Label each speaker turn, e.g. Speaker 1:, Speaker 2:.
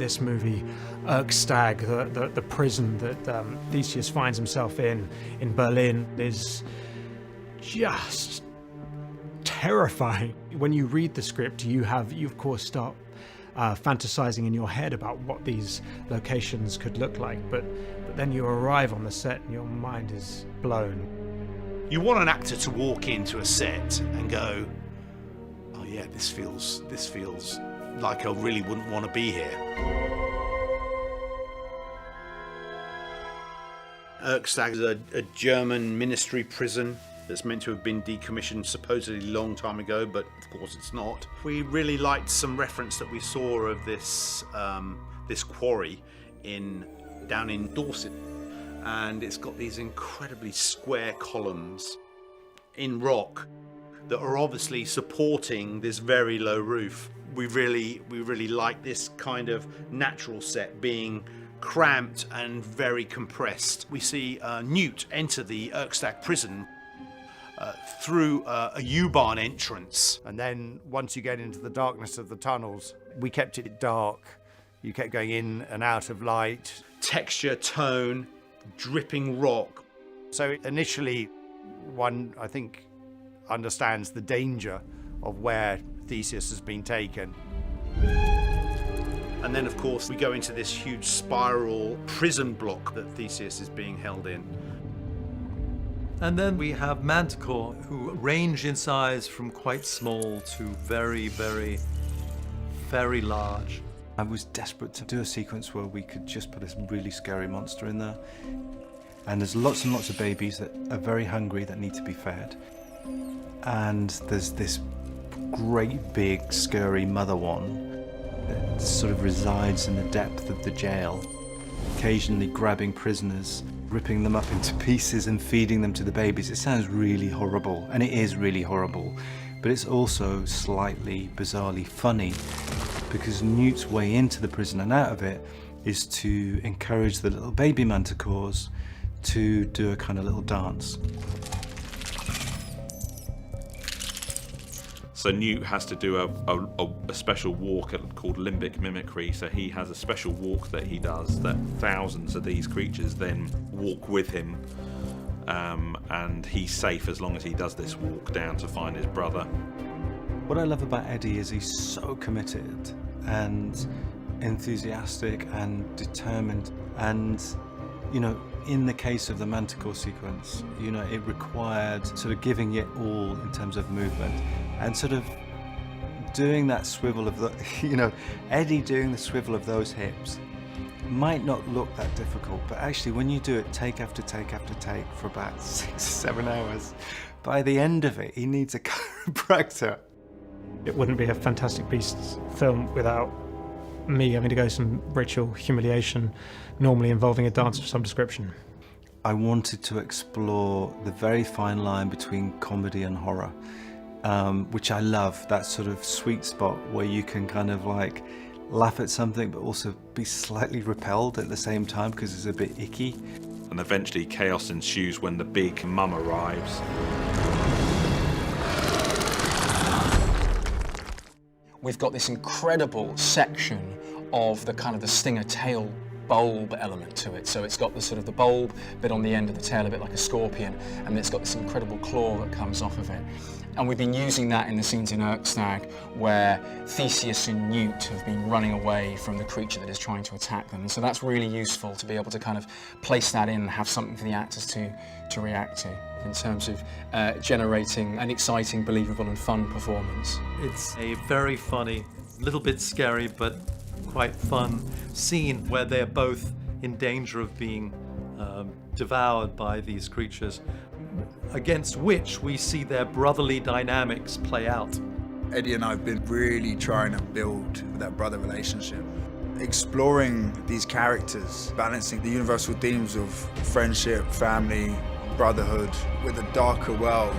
Speaker 1: this movie, Erkstag, the prison that Theseus finds himself in Berlin, is just terrifying. When you read the script, you of course start fantasizing in your head about what these locations could look like, but then you arrive on the set and your mind is blown.
Speaker 2: You want an actor to walk into a set and go, oh yeah, this feels like I really wouldn't want to be here. Erkstag is a German ministry prison that's meant to have been decommissioned supposedly a long time ago, but of course it's not. We really liked some reference that we saw of this quarry down in Dorset, and it's got these incredibly square columns in rock that are obviously supporting this very low roof. We really like this kind of natural set being cramped and very compressed. We see Newt enter the Erkstag prison through a U-Bahn entrance.
Speaker 3: And then once you get into the darkness of the tunnels, we kept it dark. You kept going in and out of light.
Speaker 2: Texture, tone, dripping rock.
Speaker 3: So initially, one, I think, understands the danger of where Theseus has been taken.
Speaker 2: And then, of course, we go into this huge spiral prison block that Theseus is being held in.
Speaker 4: And then we have Manticore, who range in size from quite small to very, very, very large.
Speaker 5: I was desperate to do a sequence where we could just put this really scary monster in there. And there's lots and lots of babies that are very hungry that need to be fed. And there's this great big scary mother one that sort of resides in the depth of the jail, occasionally grabbing prisoners, ripping them up into pieces and feeding them to the babies. It sounds really horrible, and it is really horrible, but it's also slightly bizarrely funny, because Newt's way into the prison and out of it is to encourage the little baby manticores to do a kind of little dance.
Speaker 6: So Newt has to do a special walk called limbic mimicry. So he has a special walk that he does that thousands of these creatures then walk with him, and he's safe as long as he does this walk down to find his brother.
Speaker 5: What I love about Eddie is he's so committed and enthusiastic and determined, and you know, in the case of the Manticore sequence, you know, it required sort of giving it all in terms of movement and sort of doing that swivel of the, you know, Eddie doing the swivel of those hips might not look that difficult, but actually when you do it take after take after take for about 6 or 7 hours, by the end of it, he needs a chiropractor.
Speaker 1: It wouldn't be a Fantastic Beasts film without me having to go some ritual humiliation, normally involving a dance of some description.
Speaker 5: I wanted to explore the very fine line between comedy and horror, which I love, that sort of sweet spot where you can kind of like laugh at something but also be slightly repelled at the same time because it's a bit icky.
Speaker 6: And eventually chaos ensues when the big mum arrives.
Speaker 7: We've got this incredible section of the kind of the stinger tail bulb element to it. So it's got the sort of the bulb bit on the end of the tail, a bit like a scorpion, and it's got this incredible claw that comes off of it. And we've been using that in the scenes in Erkstag where Theseus and Newt have been running away from the creature that is trying to attack them. And so that's really useful to be able to kind of place that in and have something for the actors to react to in terms of generating an exciting, believable and fun performance.
Speaker 4: It's a very funny, little bit scary, but quite fun scene where they're both in danger of being devoured by these creatures, against which we see their brotherly dynamics play out.
Speaker 8: Eddie and I have been really trying to build that brother relationship, exploring these characters, balancing the universal themes of friendship, family, brotherhood with a darker world.